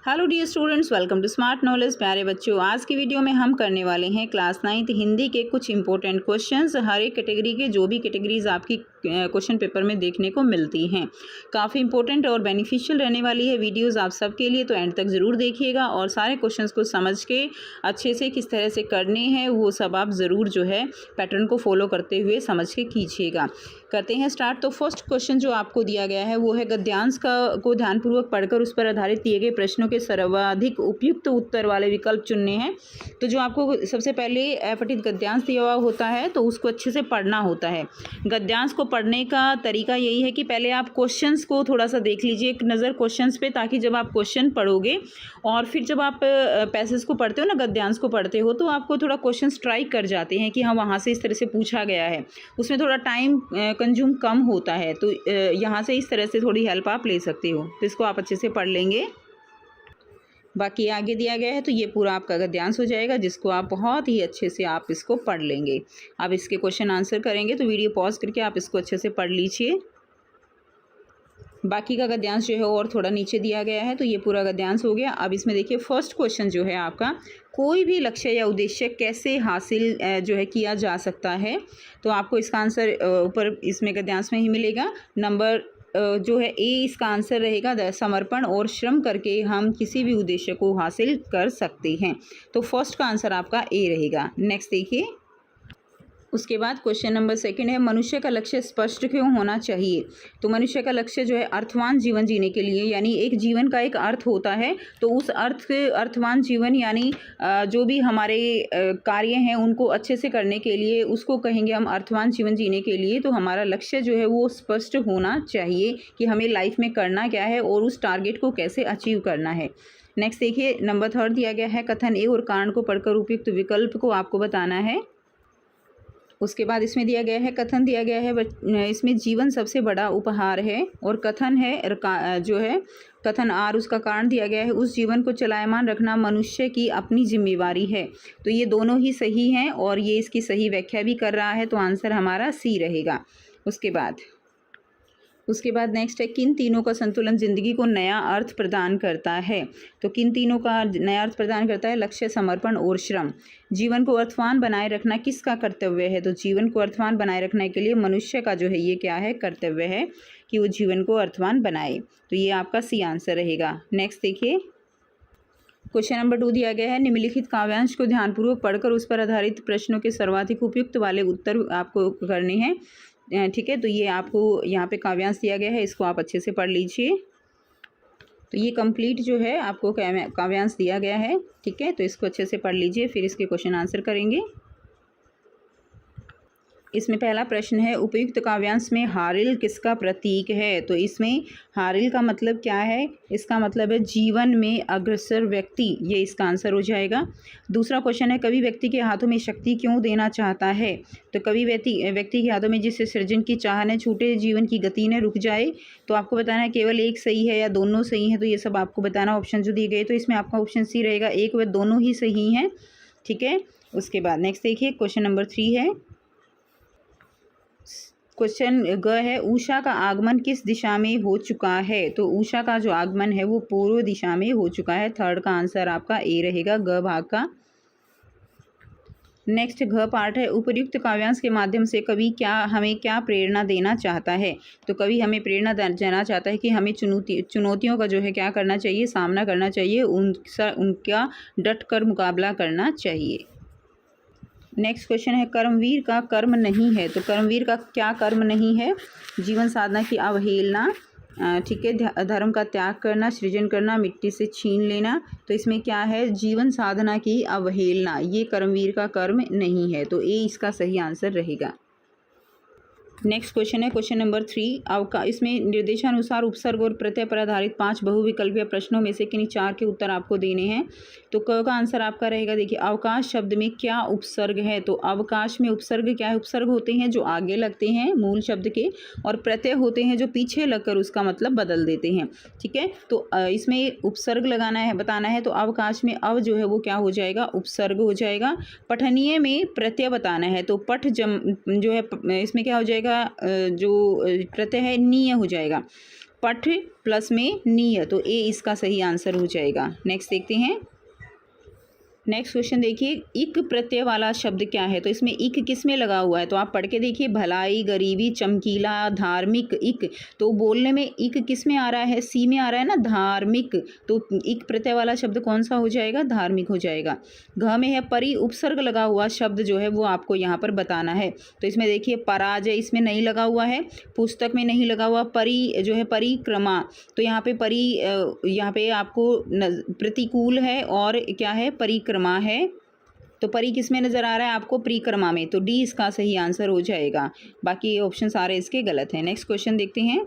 Hello dear students, welcome to smart knowledge. प्यारे बच्चों, आज की वीडियो में हम करने वाले हैं क्लास 9th हिंदी के कुछ इंपॉर्टेंट क्वेश्चंस। हर एक कैटेगरी के जो भी कैटेगरीज आपकी क्वेश्चन पेपर में देखने को मिलती हैं, काफ़ी इंपॉर्टेंट और बेनिफिशियल रहने वाली है वीडियोस आप सबके लिए। तो एंड तक ज़रूर देखिएगा और सारे क्वेश्चंस को समझ के अच्छे से किस तरह से करने हैं वो सब आप ज़रूर जो है पैटर्न को फॉलो करते हुए समझ के कीजिएगा। करते हैं स्टार्ट। तो फर्स्ट क्वेश्चन जो आपको दिया गया है वो है गद्यांश को ध्यानपूर्वक पढ़कर उस पर आधारित दिए गए प्रश्नों के सर्वाधिक उपयुक्त उत्तर वाले विकल्प चुनने हैं। तो जो आपको सबसे पहले अपठित गद्यांश दिया हुआ होता है तो उसको अच्छे से पढ़ना होता है। गद्यांश को पढ़ने का तरीका यही है कि पहले आप क्वेश्चंस को थोड़ा सा देख लीजिए, एक नज़र क्वेश्चंस पे, ताकि जब आप क्वेश्चन पढ़ोगे और फिर जब आप पैसेज को पढ़ते हो ना, गद्यांश को पढ़ते हो, तो आपको थोड़ा क्वेश्चन स्ट्राइक कर जाते हैं कि हाँ वहाँ से इस तरह से पूछा गया है। उसमें थोड़ा टाइम कंज्यूम कम होता है, तो यहाँ से इस तरह से थोड़ी हेल्प आप ले सकते हो। तो इसको आप अच्छे से पढ़ लेंगे। बाकी आगे दिया गया है तो ये पूरा आपका गद्यांश हो जाएगा, जिसको आप बहुत ही अच्छे से आप इसको पढ़ लेंगे। अब इसके क्वेश्चन आंसर करेंगे तो वीडियो पॉज करके आप इसको अच्छे से पढ़ लीजिए। बाकी का गद्यांश जो है और थोड़ा नीचे दिया गया है, तो ये पूरा गद्यांश हो गया। अब इसमें देखिए फर्स्ट क्वेश्चन जो है आपका, कोई भी लक्ष्य या उद्देश्य कैसे हासिल जो है किया जा सकता है। तो आपको इसका आंसर ऊपर इसमें गद्यांश में ही मिलेगा। नंबर जो है ए इसका आंसर रहेगा। समर्पण और श्रम करके हम किसी भी उद्देश्य को हासिल कर सकते हैं। तो फर्स्ट का आंसर आपका ए रहेगा। नेक्स्ट देखिए, उसके बाद क्वेश्चन नंबर सेकंड है, मनुष्य का लक्ष्य स्पष्ट क्यों होना चाहिए। तो मनुष्य का लक्ष्य जो है अर्थवान जीवन जीने के लिए, यानी एक जीवन का एक अर्थ होता है, तो उस अर्थवान जीवन यानी जो भी हमारे कार्य हैं उनको अच्छे से करने के लिए उसको कहेंगे हम अर्थवान जीवन जीने के लिए। तो हमारा लक्ष्य जो है वो स्पष्ट होना चाहिए कि हमें लाइफ में करना क्या है और उस टारगेट को कैसे अचीव करना है। नेक्स्ट देखिए, नंबर थर्ड दिया गया है, कथन ए और कारण को पढ़कर उपयुक्त विकल्प को आपको बताना है। उसके बाद इसमें दिया गया है, कथन दिया गया है इसमें जीवन सबसे बड़ा उपहार है, और कथन है जो है कथन आर, उसका कारण दिया गया है, उस जीवन को चलायमान रखना मनुष्य की अपनी जिम्मेवारी है। तो ये दोनों ही सही हैं और ये इसकी सही व्याख्या भी कर रहा है, तो आंसर हमारा सी रहेगा। उसके बाद नेक्स्ट है, किन तीनों का संतुलन जिंदगी को नया अर्थ प्रदान करता है। तो किन तीनों का नया अर्थ प्रदान करता है, लक्ष्य, समर्पण और श्रम। जीवन को अर्थवान बनाए रखना किसका कर्तव्य है। तो जीवन को अर्थवान बनाए रखने के लिए मनुष्य का जो है ये क्या है, कर्तव्य है कि वो जीवन को अर्थवान बनाए। तो ये आपका सी आंसर रहेगा। नेक्स्ट देखिए, क्वेश्चन नंबर 2 दिया गया है, निम्नलिखित काव्यांश को ध्यानपूर्वक पढ़कर उस पर आधारित प्रश्नों के सर्वाधिक उपयुक्त वाले उत्तर आपको करने हैं। ठीक है, तो ये आपको यहाँ पे काव्यांश दिया गया है, इसको आप अच्छे से पढ़ लीजिए। तो ये कंप्लीट जो है आपको काव्यांश दिया गया है। ठीक है, तो इसको अच्छे से पढ़ लीजिए, फिर इसके क्वेश्चन आंसर करेंगे। इसमें पहला प्रश्न है, उपयुक्त काव्यांश में हारिल किसका प्रतीक है। तो इसमें हारिल का मतलब क्या है, इसका मतलब है जीवन में अग्रसर व्यक्ति, ये इसका आंसर हो जाएगा। दूसरा क्वेश्चन है, कवि व्यक्ति के हाथों में शक्ति क्यों देना चाहता है। तो कवि व्यक्ति के हाथों में जिससे सृजन की चाह न छूटे, जीवन की गति न रुक जाए। तो आपको बताना है केवल एक सही है या दोनों सही हैं, तो ये सब आपको बताना। ऑप्शन जो दिए गए तो इसमें आपका ऑप्शन सी रहेगा, एक व दोनों ही सही हैं। ठीक है, उसके बाद नेक्स्ट देखिए, क्वेश्चन नंबर 3 है, क्वेश्चन ग है, उषा का आगमन किस दिशा में हो चुका है। तो उषा का जो आगमन है वो पूर्व दिशा में हो चुका है। थर्ड का आंसर आपका ए रहेगा, ग भाग का। नेक्स्ट घ पार्ट है, उपयुक्त काव्यांश के माध्यम से कवि हमें क्या प्रेरणा देना चाहता है। तो कवि हमें प्रेरणा देना चाहता है कि हमें चुनौतियों का जो है क्या करना चाहिए, सामना करना चाहिए, उनका डट कर मुकाबला करना चाहिए। नेक्स्ट क्वेश्चन है, कर्मवीर का कर्म नहीं है। तो कर्मवीर का क्या कर्म नहीं है, जीवन साधना की अवहेलना, ठीक है, धर्म का त्याग करना, सृजन करना, मिट्टी से छीन लेना। तो इसमें क्या है, जीवन साधना की अवहेलना, ये कर्मवीर का कर्म नहीं है। तो ए इसका सही आंसर रहेगा। नेक्स्ट क्वेश्चन है, क्वेश्चन नंबर 3, इसमें निर्देशानुसार उपसर्ग और प्रत्यय पर आधारित 5 बहुविकल्पीय प्रश्नों में से किन्हीं 4 के उत्तर आपको देने हैं। तो क का आंसर आपका रहेगा, देखिए, अवकाश शब्द में क्या उपसर्ग है। तो अवकाश में उपसर्ग क्या है, उपसर्ग होते हैं जो आगे लगते हैं मूल शब्द के, और प्रत्यय होते हैं जो पीछे लगकर उसका मतलब बदल देते हैं। ठीक है, तो इसमें उपसर्ग लगाना है, बताना है। तो अवकाश में अव जो है वो क्या हो जाएगा, उपसर्ग हो जाएगा। पठनीय में प्रत्यय बताना है, तो पठ जो है इसमें क्या हो जाएगा, जो प्रत्यय है नीय हो जाएगा। पठ प्लस में नीय, तो ए इसका सही आंसर हो जाएगा। नेक्स्ट देखते हैं। नेक्स्ट क्वेश्चन देखिए, इक प्रत्यय वाला शब्द क्या है? तो इसमें इक किस में लगा हुआ है? तो आप पढ़ के देखिए, भलाई, गरीबी, चमकीला, धार्मिक, इक। तो बोलने में इक किस में आ रहा है? सी में आ रहा है ना, धार्मिक। तो इक प्रत्यय वाला शब्द कौन सा हो जाएगा? धार्मिक हो जाएगा। घ में है परि, उपसर्ग लगा हुआ शब्द जो है वो आपको यहाँ पर बताना है। तो इसमें देखिए, पराजय इसमें नहीं लगा हुआ है, पुस्तक में नहीं लगा हुआ, परि जो है परिक्रमा, तो यहाँ पे परि यहाँ पे आपको प्रतिकूल है और क्या है? परिक्रमा है। तो परी किस में नजर आ रहा है आपको? परिक्रमा में। तो डी इसका सही आंसर हो जाएगा। बाकी ऑप्शन सारे इसके गलत हैं। नेक्स्ट क्वेश्चन देखते हैं।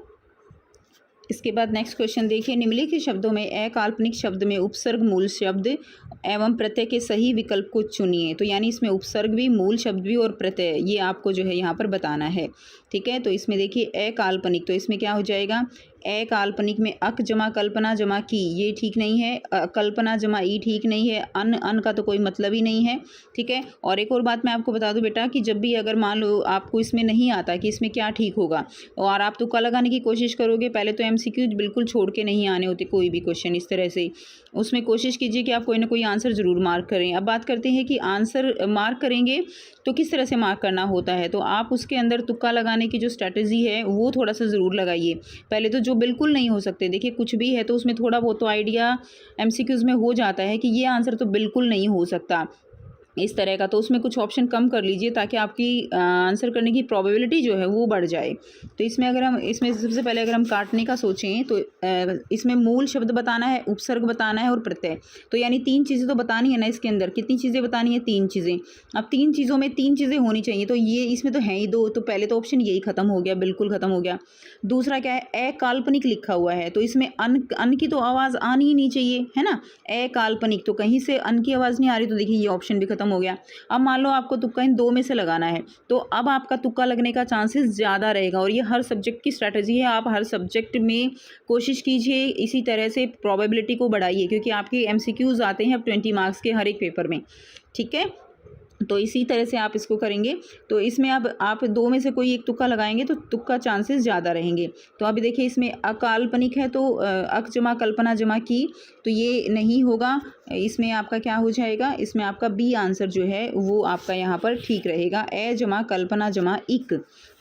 इसके बाद नेक्स्ट क्वेश्चन देखिए, निम्नलिखित शब्दों में अकाल्पनिक शब्द में उपसर्ग, मूल शब्द एवं प्रत्यय के सही विकल्प को चुनिए। तो यानी इसमें उपसर्ग भी, मूल शब्द भी और प्रत्यय, ये आपको जो है यहाँ पर बताना है। ठीक है, तो इसमें देखिए अकाल्पनिक, तो इसमें क्या हो जाएगा? अकाल्पनिक में अक जमा कल्पना जमा की, ये ठीक नहीं है। कल्पना जमा ई ठीक नहीं है। अन का तो कोई मतलब ही नहीं है। ठीक है, और एक और बात मैं आपको बता दूं बेटा कि जब भी अगर मान लो आपको इसमें नहीं आता कि इसमें क्या ठीक होगा और आप तुक्का लगाने की कोशिश करोगे, पहले तो एमसीक्यू बिल्कुल छोड़ के नहीं आने होते कोई भी क्वेश्चन इस तरह से। उसमें कोशिश कीजिए कि आप कोई ना कोई आंसर ज़रूर मार्क करें। अब बात करते हैं कि आंसर मार्क करेंगे तो किस तरह से मार्क करना होता है। तो आप उसके अंदर तुक्का लगाने की जो स्ट्रैटेजी है वो थोड़ा सा ज़रूर लगाइए। पहले तो जो बिल्कुल नहीं हो सकते, देखिए कुछ भी है तो उसमें थोड़ा बहुत तो आइडिया एमसीक्यूज़ में हो जाता है कि ये आंसर तो बिल्कुल नहीं हो सकता इस तरह का, तो उसमें कुछ ऑप्शन कम कर लीजिए ताकि आपकी आंसर करने की प्रोबेबिलिटी जो है वो बढ़ जाए। तो इसमें अगर हम इसमें सबसे पहले अगर हम काटने का सोचें तो इसमें मूल शब्द बताना है, उपसर्ग बताना है और प्रत्यय। तो यानी 3 चीज़ें तो बतानी है ना इसके अंदर। कितनी चीज़ें बतानी है? 3 चीज़ें। अब 3 चीज़ों में 3 चीज़ें होनी चाहिए, तो ये इसमें तो है ही 2, तो पहले तो ऑप्शन यही खत्म हो गया, बिल्कुल खत्म हो गया। दूसरा क्या है? अकाल्पनिक लिखा हुआ है, तो इसमें अन की तो आवाज़ आनी ही नहीं चाहिए, है ना। अकाल्पनिक, तो कहीं से अन की आवाज़ नहीं आ रही, तो देखिए ये ऑप्शन भी खत्म हो गया। अब मान लो आपको तुक्का इन 2 में से लगाना है, तो अब आपका तुक्का लगने का चांसेस ज़्यादा रहेगा, और ये हर सब्जेक्ट की स्ट्रैटेजी है। आप हर सब्जेक्ट में कोशिश कीजिए इसी तरह से प्रोबेबिलिटी को बढ़ाइए, क्योंकि आपके एमसीक्यूज़ आते हैं अब 20 मार्क्स के हर एक पेपर में। ठीक है, तो इसी तरह से आप इसको करेंगे। तो इसमें अब आप 2 में से कोई एक तुक्का लगाएंगे तो तुक्का चांसेस ज़्यादा रहेंगे। तो अभी देखिए इसमें अकाल्पनिक है, तो अक जमा कल्पना जमा की, तो ये नहीं होगा। इसमें आपका क्या हो जाएगा? इसमें आपका बी आंसर जो है वो आपका यहाँ पर ठीक रहेगा। ए जमा कल्पना जमा इक,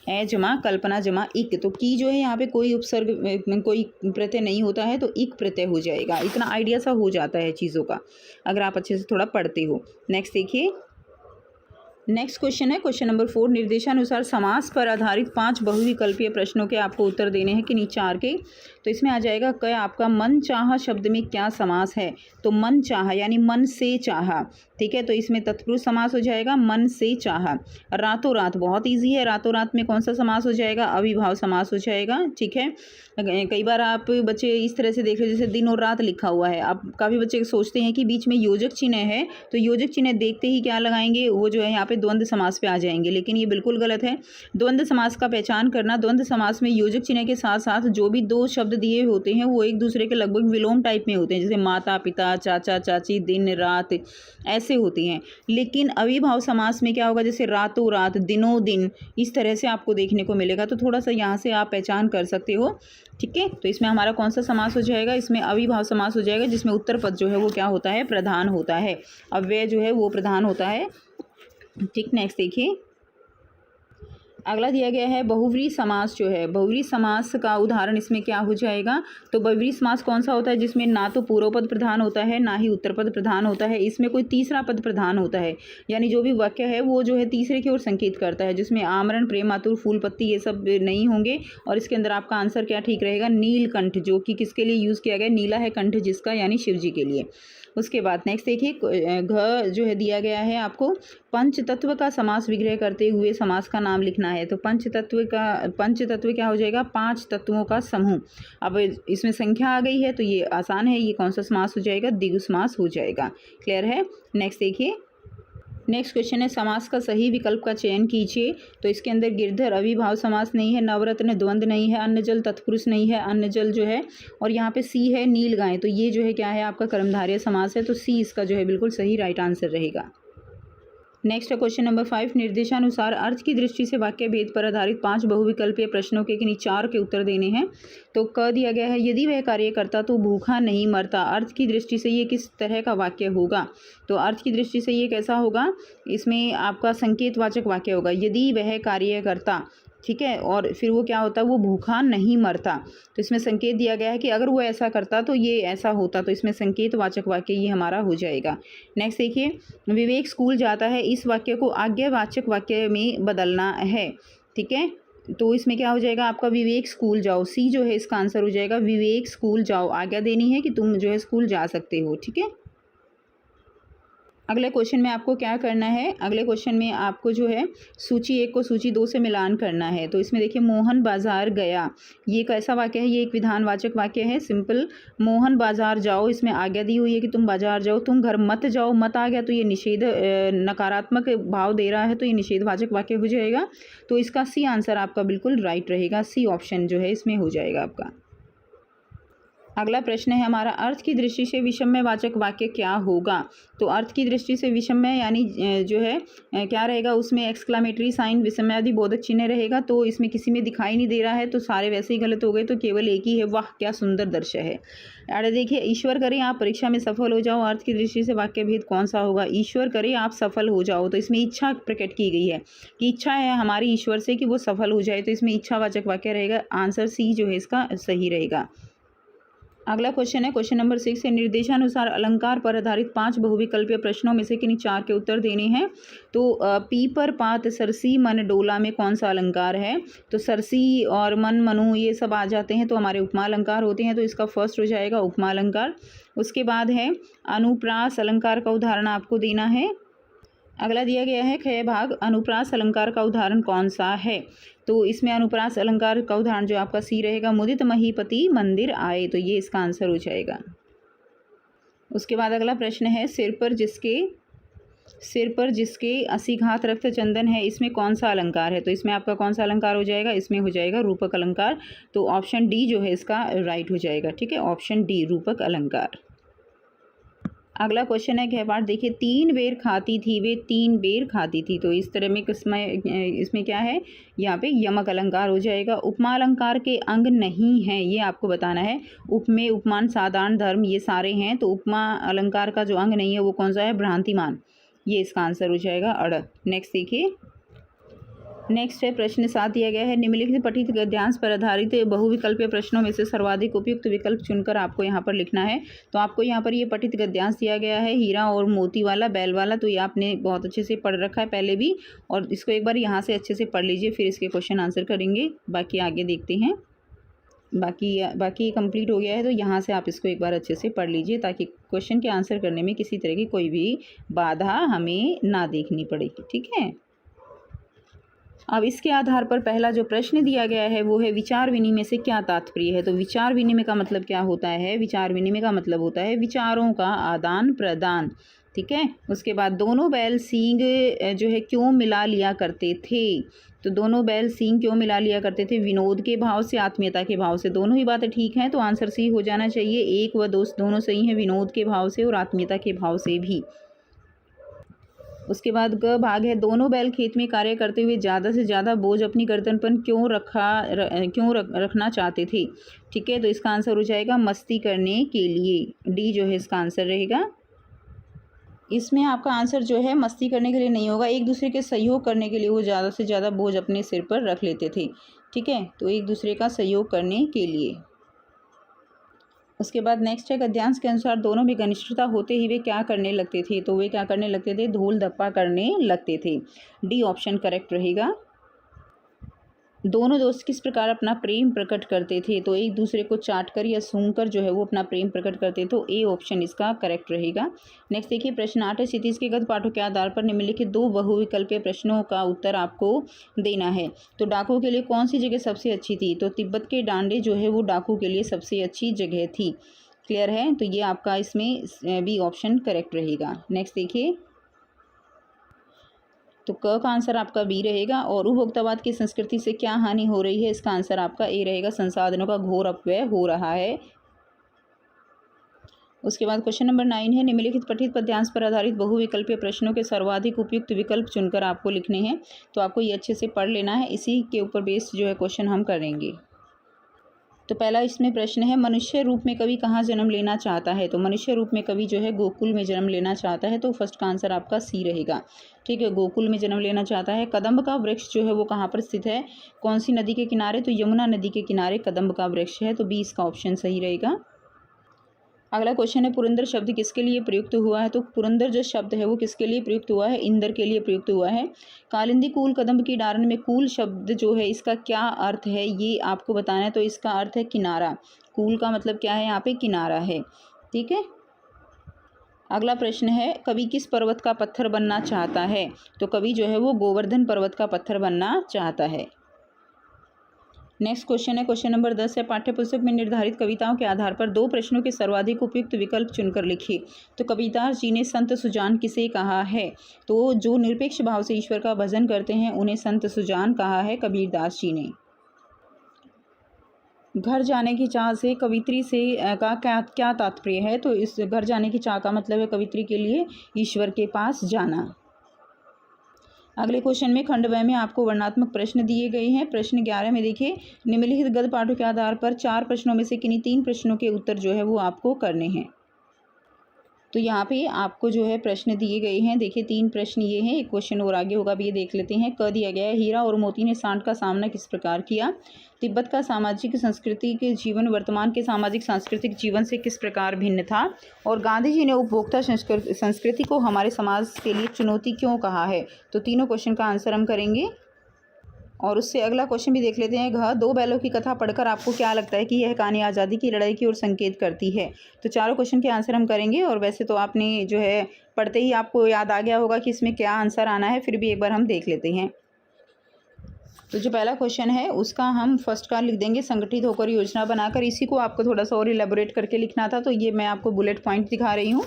ए जमा कल्पना जमा इक। तो की जो है यहाँ पे कोई उपसर्ग, कोई प्रत्यय नहीं होता है, तो इक प्रत्यय हो जाएगा। इतना आइडिया सा हो जाता है चीज़ों का अगर आप अच्छे से थोड़ा पढ़ते हो। नेक्स्ट देखिए, नेक्स्ट क्वेश्चन है क्वेश्चन नंबर 4। निर्देशानुसार समास पर आधारित 5 बहुविकल्पीय प्रश्नों के आपको उत्तर देने हैं किन्हीं 4 के। तो इसमें आ जाएगा क आपका मन चाहा शब्द में क्या समास है? तो मन चाहा यानी मन से चाहा। ठीक है, तो इसमें तत्पुरुष समास हो जाएगा, मन से चाहा। रातों रात बहुत ईजी है, रातों रात में कौन सा समास हो जाएगा? अविभाव समास हो जाएगा। ठीक है, कई बार आप बच्चे इस तरह से देख रहे जैसे दिन और रात लिखा हुआ है। अब काफ़ी बच्चे सोचते हैं कि बीच में योजक चिन्ह है, तो योजक चिन्ह देखते ही क्या लगाएंगे? वो जो है यहाँ पे द्वंद्व समास पे आ जाएंगे, लेकिन ये बिल्कुल गलत है। द्वंद्व समास का पहचान करना, द्वंद्व समास में योजक चिन्ह के साथ साथ जो भी 2 शब्द दिए होते हैं वो एक दूसरे के लगभग विलोम टाइप में होते हैं, जैसे माता पिता, चाचा चाची, दिन रात, ऐसे होती हैं। लेकिन अविभाव समास में क्या होगा? जैसे रातों रात, दिनों दिन, इस तरह से आपको देखने को मिलेगा। तो थोड़ा सा यहाँ से आप पहचान कर सकते हो। ठीक है, तो इसमें हमारा कौन सा समास हो जाएगा? इसमें अविभाव समास हो जाएगा, जिसमें उत्तर पद जो है वो क्या होता है? प्रधान होता है, अव्यय जो है वो प्रधान होता है। ठीक, नेक्स्ट देखिए, अगला दिया गया है बहुव्रीहि समास जो है। बहुव्रीहि समास का उदाहरण इसमें क्या हो जाएगा? तो बहुव्रीहि समास कौन सा होता है? जिसमें ना तो पूर्व पद प्रधान होता है ना ही उत्तर पद प्रधान होता है, इसमें कोई तीसरा पद प्रधान होता है, यानी जो भी वाक्य है वो जो है तीसरे की ओर संकेत करता है, जिसमें आमरण, प्रेम, आतुर, फूल पत्ती ये सब नहीं होंगे। और इसके अंदर आपका आंसर क्या ठीक रहेगा? नीलकंठ, जो कि किसके लिए यूज़ किया गया? नीला है कंठ जिसका, यानी शिव जी के लिए। उसके बाद नेक्स्ट देखिए, घ जो है दिया गया है आपको, पंच तत्व का समास विग्रह करते हुए समास का नाम लिखना है। तो पंच तत्व क्या हो जाएगा? 5 तत्वों का समूह। अब इसमें संख्या आ गई है तो ये आसान है, ये कौन सा समास हो जाएगा? द्विगु समास हो जाएगा। क्लियर है? नेक्स्ट देखिए, नेक्स्ट क्वेश्चन है समास का सही विकल्प का चयन कीजिए। तो इसके अंदर गिरधर अविभाव समास नहीं है, नवरत्न द्वंद्व नहीं है, अन्न जल तत्पुरुष नहीं है, अन्न जल जो है, और यहाँ पे सी है नील गाय, तो ये जो है क्या है? आपका कर्मधारय समास है। तो सी इसका जो है बिल्कुल सही राइट आंसर रहेगा। नेक्स्ट है क्वेश्चन नंबर 5, निर्देशानुसार अर्थ की दृष्टि से वाक्य भेद पर आधारित 5 बहुविकल्पीय प्रश्नों के किन्हीं 4 के उत्तर देने हैं। तो क दिया गया है, यदि वह कार्य करता तो भूखा नहीं मरता। अर्थ की दृष्टि से ये किस तरह का वाक्य होगा? तो अर्थ की दृष्टि से ये कैसा होगा? इसमें आपका संकेतवाचक वाक्य होगा, यदि वह कार्य करता, ठीक है, और फिर वो क्या होता है, वो भूखा नहीं मरता। तो इसमें संकेत दिया गया है कि अगर वो ऐसा करता तो ये ऐसा होता, तो इसमें संकेतवाचक वाक्य ये हमारा हो जाएगा। नेक्स्ट देखिए, विवेक स्कूल जाता है, इस वाक्य को आज्ञावाचक वाक्य में बदलना है, ठीक है। तो इसमें क्या हो जाएगा आपका, विवेक स्कूल जाओ, सी जो है इसका आंसर हो जाएगा, विवेक स्कूल जाओ। आज्ञा देनी है कि तुम जो है स्कूल जा सकते हो, ठीक है। अगले क्वेश्चन में आपको क्या करना है, अगले क्वेश्चन में आपको जो है सूची 1 को सूची 2 से मिलान करना है। तो इसमें देखिए, मोहन बाजार गया, ये कैसा वाक्य है? ये एक विधानवाचक वाक्य है, सिंपल। मोहन बाजार जाओ, इसमें आज्ञा दी हुई है कि तुम बाजार जाओ। तुम घर मत जाओ, मत आ गया तो ये निषेध, नकारात्मक भाव दे रहा है, तो ये निषेधवाचक वाक्य हो जाएगा। तो इसका सी आंसर आपका बिल्कुल राइट रहेगा, सी ऑप्शन जो है इसमें हो जाएगा आपका। अगला प्रश्न है हमारा, अर्थ की दृष्टि से विषम्यवाचक वाक्य क्या होगा? तो अर्थ की दृष्टि से विषम्य यानी जो है क्या रहेगा, उसमें एक्सक्लामेटरी साइन, विस्मयादि बोधक चिन्ह रहेगा। तो इसमें किसी में दिखाई नहीं दे रहा है, तो सारे वैसे ही गलत हो गए, तो केवल एक ही है, वाह क्या सुंदर दृश्य है। अरे देखिए, ईश्वर करे आप परीक्षा में सफल हो जाओ, अर्थ की दृष्टि से वाक्य भेद कौन सा होगा? ईश्वर करे आप सफल हो जाओ, तो इसमें इच्छा प्रकट की गई है कि इच्छा है हमारी ईश्वर से कि वो सफल हो जाए, तो इसमें इच्छावाचक वाक्य रहेगा। आंसर सी जो है इसका सही रहेगा। अगला क्वेश्चन है क्वेश्चन नंबर 6 है, निर्देशानुसार अलंकार पर आधारित 5 बहुविकल्पीय प्रश्नों में से किन्हीं 4 के उत्तर देने हैं। तो पीपर पात सरसी मन डोला में कौन सा अलंकार है? तो सरसी और मन मनु ये सब आ जाते हैं, तो हमारे उपमा अलंकार होते हैं, तो इसका फर्स्ट हो जाएगा उपमा अलंकार। उसके बाद है अनुप्रास अलंकार का उदाहरण आपको देना है। अगला दिया गया है ख भाग, अनुप्रास अलंकार का उदाहरण कौन सा है? तो इसमें अनुप्रास अलंकार का उदाहरण जो आपका सी रहेगा, मुदित महीपति मंदिर आए, तो ये इसका आंसर हो जाएगा। उसके बाद अगला प्रश्न है, सिर पर जिसके 80 घात रक्त चंदन है, इसमें कौन सा अलंकार है? तो इसमें आपका कौन सा अलंकार हो जाएगा? इसमें हो जाएगा रूपक अलंकार। तो ऑप्शन डी जो है इसका राइट हो जाएगा, ठीक है, ऑप्शन डी रूपक अलंकार। अगला क्वेश्चन है गहपाठ, देखिए 3 बेर खाती थी, वे 3 बेर खाती थी, तो इस तरह में इसमें क्या है, यहाँ पे यमक अलंकार हो जाएगा। उपमा अलंकार के अंग नहीं हैं, ये आपको बताना है। उपमेय, उपमान, साधारण, धर्म ये सारे हैं, तो उपमा अलंकार का जो अंग नहीं है वो कौन सा है? भ्रांतिमान, ये इसका आंसर हो जाएगा अड़। नेक्स्ट देखिए, नेक्स्ट है प्रश्न 7 दिया गया है, निम्नलिखित पठित गद्यांश पर आधारित बहुविकल्पीय प्रश्नों में से सर्वाधिक उपयुक्त विकल्प चुनकर आपको यहाँ पर लिखना है। तो आपको यहाँ पर ये पठित गद्यांश दिया गया है, हीरा और मोती वाला, बैल वाला, तो ये आपने बहुत अच्छे से पढ़ रखा है पहले भी, और इसको एक बार यहाँ से अच्छे से पढ़ लीजिए, फिर इसके क्वेश्चन आंसर करेंगे। बाकी आगे देखते हैं, बाकी कंप्लीट हो गया है, तो यहाँ से आप इसको एक बार अच्छे से पढ़ लीजिए, ताकि क्वेश्चन के आंसर करने में किसी तरह की कोई भी बाधा हमें ना देखनी पड़ेगी, ठीक है। अब इसके आधार पर पहला जो प्रश्न दिया गया है वो है, विचार विनिमय से क्या तात्पर्य है? तो विचार विनिमय का मतलब क्या होता है? विचार विनिमय का मतलब होता है विचारों का आदान प्रदान, ठीक है। उसके बाद दोनों बैल सींग जो है क्यों मिला लिया करते थे? तो दोनों बैल सींग क्यों मिला लिया करते थे? विनोद के भाव से, आत्मीयता के भाव से, दोनों ही बातें ठीक हैं, तो आंसर सी हो जाना चाहिए। 1 व 2 दोनों सही हैं, विनोद के भाव से और आत्मीयता के भाव से भी। उसके बाद ग भाग है, दोनों बैल खेत में कार्य करते हुए ज़्यादा से ज़्यादा बोझ अपनी गर्दन पर क्यों रखना चाहते थे? ठीक है, तो इसका आंसर हो जाएगा मस्ती करने के लिए, डी जो है इसका आंसर रहेगा। इसमें आपका आंसर जो है मस्ती करने के लिए नहीं होगा, एक दूसरे के सहयोग करने के लिए वो ज़्यादा से ज़्यादा बोझ अपने सिर पर रख लेते थे, ठीक है, तो एक दूसरे का सहयोग करने के लिए। उसके बाद नेक्स्ट है, गद्यांश के अनुसार दोनों भी घनिष्ठता होते ही वे क्या करने लगते थे? तो वे क्या करने लगते थे? धूल धप्पा करने लगते थे, डी ऑप्शन करेक्ट रहेगा। दोनों दोस्त किस प्रकार अपना प्रेम प्रकट करते थे? तो एक दूसरे को चाटकर या सूंघकर जो है वो अपना प्रेम प्रकट करते, तो ए ऑप्शन इसका करेक्ट रहेगा। नेक्स्ट देखिए प्रश्न 8 है, क्षितिज के गद्य पाठों के आधार पर निम्नलिखित 2 बहुविकल्पीय प्रश्नों का उत्तर आपको देना है। तो डाकू के लिए कौन सी जगह सबसे अच्छी थी? तो तिब्बत के डांडे जो है वो डाकू के लिए सबसे अच्छी जगह थी। क्लियर है, तो ये आपका इसमें बी ऑप्शन करेक्ट रहेगा। नेक्स्ट देखिए, तो क का आंसर आपका बी रहेगा। और उपभोक्तावाद की संस्कृति से क्या हानि हो रही है? इसका आंसर आपका ए रहेगा, संसाधनों का घोर अपव्यय हो रहा है। उसके बाद क्वेश्चन नंबर 9 है, निम्नलिखित पठित पद्यांश पर आधारित बहुविकल्पीय प्रश्नों के सर्वाधिक उपयुक्त विकल्प चुनकर आपको लिखने हैं। तो आपको ये अच्छे से पढ़ लेना है, इसी के ऊपर बेस्ड जो है क्वेश्चन हम करेंगे। तो पहला इसमें प्रश्न है, मनुष्य रूप में कवि कहाँ जन्म लेना चाहता है? तो मनुष्य रूप में कवि जो है गोकुल में जन्म लेना चाहता है, तो फर्स्ट का आंसर आपका सी रहेगा। ठीक है, गोकुल में जन्म लेना चाहता है। कदम्ब का वृक्ष जो है वो कहाँ पर स्थित है? कौन सी नदी के किनारे? तो यमुना नदी के किनारे कदम्ब का वृक्ष है, तो बी इसका ऑप्शन सही रहेगा। अगला क्वेश्चन है, पुरंदर शब्द किसके लिए प्रयुक्त हुआ है? तो पुरंदर जो शब्द है वो किसके लिए प्रयुक्त हुआ है? इंदर के लिए प्रयुक्त हुआ है। कालिंदी कूल कदम्ब की डारन में कूल शब्द जो है इसका क्या अर्थ है ये आपको बताना है। तो इसका अर्थ है किनारा। कूल का मतलब क्या है? यहाँ पे किनारा है। ठीक है, अगला प्रश्न है, कवि किस पर्वत का पत्थर बनना चाहता है? तो कवि जो है वो गोवर्धन पर्वत का पत्थर बनना चाहता है। नेक्स्ट क्वेश्चन है, क्वेश्चन नंबर 10 है, पाठ्यपुस्तक में निर्धारित कविताओं के आधार पर 2 प्रश्नों के सर्वाधिक उपयुक्त विकल्प चुनकर लिखिए। तो कबीरदास जी ने संत सुजान किसे कहा है? तो जो निरपेक्ष भाव से ईश्वर का भजन करते हैं उन्हें संत सुजान कहा है कबीरदास जी ने। घर जाने की चाह से कवित्री से का क्या क्या तात्पर्य है? तो इस घर जाने की चाह का मतलब है कवित्री के लिए ईश्वर के पास जाना। अगले क्वेश्चन में खंड व में आपको वर्णनात्मक प्रश्न दिए गए हैं। प्रश्न 11 में देखिए, निम्नलिखित गद्य पाठों के आधार पर 4 प्रश्नों में से किन्हीं 3 प्रश्नों के उत्तर जो है वो आपको करने हैं। तो यहाँ पे आपको जो है प्रश्न दिए गए हैं। देखिए 3 प्रश्न ये हैं, एक क्वेश्चन और आगे होगा, अब ये देख लेते हैं। क दिया गया है, हीरा और मोती ने सांड का सामना किस प्रकार किया? तिब्बत का सामाजिक संस्कृति के जीवन वर्तमान के सामाजिक सांस्कृतिक जीवन से किस प्रकार भिन्न था? और गांधी जी ने उपभोक्ता संस्कृति को हमारे समाज के लिए चुनौती क्यों कहा है? तो तीनों क्वेश्चन का आंसर हम करेंगे। और उससे अगला क्वेश्चन भी देख लेते हैं। घ 2 बैलों की कथा पढ़कर आपको क्या लगता है कि यह कहानी आज़ादी की लड़ाई की ओर संकेत करती है? तो चारों क्वेश्चन के आंसर हम करेंगे। और वैसे तो आपने जो है पढ़ते ही आपको याद आ गया होगा कि इसमें क्या आंसर आना है, फिर भी एक बार हम देख लेते हैं। तो जो पहला क्वेश्चन है उसका हम फर्स्ट का लिख देंगे, संगठित होकर योजना बनाकर। इसी को आपको थोड़ा सा और इलेबोरेट करके लिखना था, तो ये मैं आपको बुलेट पॉइंट दिखा रही हूँ।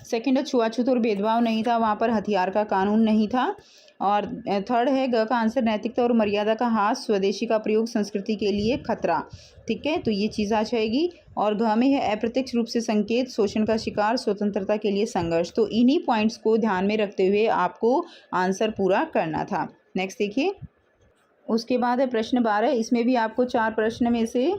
सेकंड है, छुआछूत और भेदभाव नहीं था, वहाँ पर हथियार का कानून नहीं था। और थर्ड है, ग का आंसर, नैतिकता और मर्यादा का हास, स्वदेशी का प्रयोग संस्कृति के लिए खतरा। ठीक है, तो ये चीज़ आ जाएगी। और घ में है, अप्रत्यक्ष रूप से संकेत, शोषण का शिकार, स्वतंत्रता के लिए संघर्ष। तो इन्हीं पॉइंट्स को ध्यान में रखते हुए आपको आंसर पूरा करना था। नेक्स्ट देखिए, उसके बाद है प्रश्न 12। इसमें भी आपको 4 प्रश्न में से,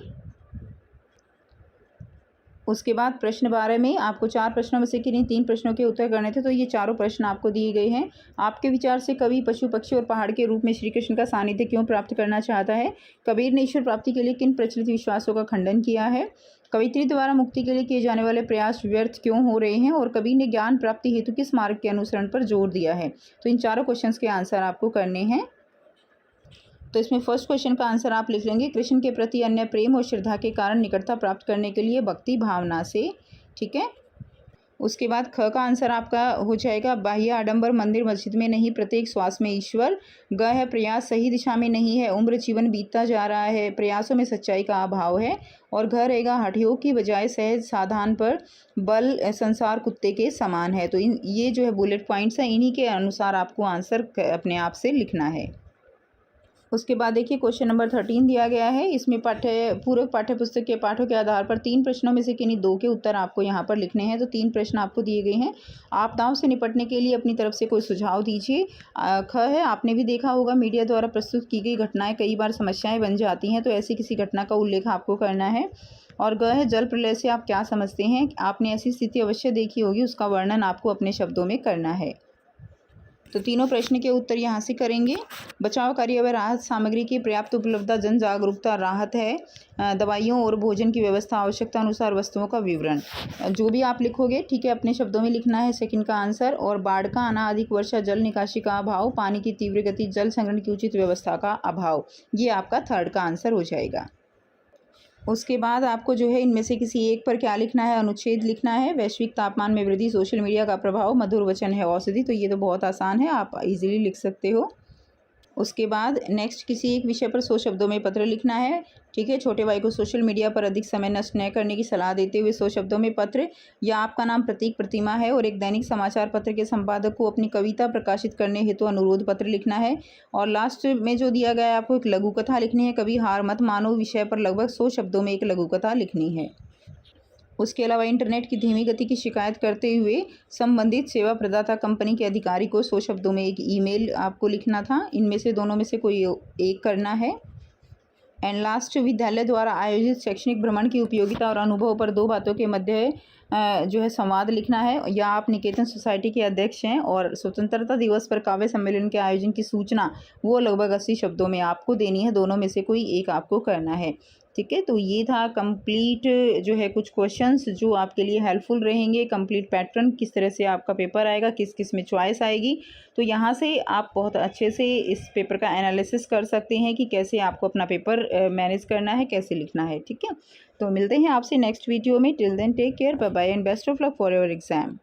उसके बाद प्रश्न 12 में आपको 4 प्रश्नों में से किन्हीं 3 प्रश्नों के उत्तर करने थे। तो ये चारों प्रश्न आपको दिए गए हैं। आपके विचार से कवि पशु पक्षी और पहाड़ के रूप में श्री कृष्ण का सानिध्य क्यों प्राप्त करना चाहता है? कबीर ने ईश्वर प्राप्ति के लिए किन प्रचलित विश्वासों का खंडन किया है? कवित्री द्वारा मुक्ति के लिए किए जाने वाले प्रयास व्यर्थ क्यों हो रहे हैं? और कबीर ने ज्ञान प्राप्ति हेतु किस मार्ग के अनुसरण पर जोर दिया है? तो इन चारों क्वेश्चन के आंसर आपको करने हैं। तो इसमें फर्स्ट क्वेश्चन का आंसर आप लिख लेंगे, कृष्ण के प्रति अन्य प्रेम और श्रद्धा के कारण निकटता प्राप्त करने के लिए भक्ति भावना से। ठीक है, उसके बाद ख का आंसर आपका हो जाएगा, बाह्य आडंबर, मंदिर मस्जिद में नहीं, प्रत्येक श्वास में ईश्वर। ग है, प्रयास सही दिशा में नहीं है, उम्र जीवन बीतता जा रहा है, प्रयासों में सच्चाई का अभाव है। और घ रहेगा, हठयोग की बजाय सहज साधान पर बल संसार कुत्ते के समान है। तो ये जो है बुलेट पॉइंट्स हैं, इन्हीं के अनुसार आपको आंसर अपने आप से लिखना है। उसके बाद देखिए क्वेश्चन नंबर 13 दिया गया है। इसमें पूरक पाठ्यपुस्तक के पाठों के आधार पर 3 प्रश्नों में से किन्हीं 2 के उत्तर आपको यहाँ पर लिखने हैं। तो 3 प्रश्न आपको दिए गए हैं। आपदाओं से निपटने के लिए अपनी तरफ से कोई सुझाव दीजिए। ख है, आपने भी देखा होगा मीडिया द्वारा प्रस्तुत की गई घटनाएं कई बार समस्याएं बन जाती हैं, तो ऐसी किसी घटना का उल्लेख आपको करना है। और ग है, जल प्रलय से आप क्या समझते हैं? आपने ऐसी स्थिति अवश्य देखी होगी, उसका वर्णन आपको अपने शब्दों में करना है। तो तीनों प्रश्न के उत्तर यहाँ से करेंगे। बचाव कार्य व राहत सामग्री की पर्याप्त उपलब्धता, जन जागरूकता, राहत है, दवाइयों और भोजन की व्यवस्था, आवश्यकता अनुसार वस्तुओं का विवरण। जो भी आप लिखोगे, ठीक है, अपने शब्दों में लिखना है सेकंड का आंसर। और बाढ़ का आना, अधिक वर्षा, जल निकासी का अभाव, पानी की तीव्र गति, जल संग्रहण की उचित व्यवस्था का अभाव, ये आपका थर्ड का आंसर हो जाएगा। उसके बाद आपको जो है इनमें से किसी एक पर क्या लिखना है? अनुच्छेद लिखना है। वैश्विक तापमान में वृद्धि, सोशल मीडिया का प्रभाव, मधुर वचन है औषधि। तो ये तो बहुत आसान है, आप इजीली लिख सकते हो। उसके बाद नेक्स्ट किसी एक विषय पर 100 शब्दों में पत्र लिखना है। ठीक है, छोटे भाई को सोशल मीडिया पर अधिक समय नष्ट न करने की सलाह देते हुए 100 शब्दों में पत्र। या आपका नाम प्रतीक प्रतिमा है और एक दैनिक समाचार पत्र के संपादक को अपनी कविता प्रकाशित करने हेतु अनुरोध पत्र लिखना है। और लास्ट में जो दिया गया है, आपको एक लघु कथा लिखनी है, कभी हार मत मानो विषय पर लगभग 100 शब्दों में एक लघु कथा लिखनी है। उसके अलावा इंटरनेट की धीमी गति की शिकायत करते हुए संबंधित सेवा प्रदाता कंपनी के अधिकारी को 100 शब्दों में एक ईमेल आपको लिखना था। इनमें से दोनों में से कोई एक करना है। एंड लास्ट, विद्यालय द्वारा आयोजित शैक्षणिक भ्रमण की उपयोगिता और अनुभव पर 2 बातों के मध्य जो है संवाद लिखना है। या आप निकेतन सोसाइटी के अध्यक्ष हैं और स्वतंत्रता दिवस पर काव्य सम्मेलन के आयोजन की सूचना वो लगभग 80 शब्दों में आपको देनी है। दोनों में से कोई एक आपको करना है। ठीक है, तो ये था कंप्लीट जो है कुछ क्वेश्चंस जो आपके लिए हेल्पफुल रहेंगे। कंप्लीट पैटर्न, किस तरह से आपका पेपर आएगा, किस किस में चॉइस आएगी। तो यहाँ से आप बहुत अच्छे से इस पेपर का एनालिसिस कर सकते हैं कि कैसे आपको अपना पेपर मैनेज करना है, कैसे लिखना है। ठीक है, तो मिलते हैं आपसे नेक्स्ट वीडियो में। Till then take care, bye bye and best of luck for your exam.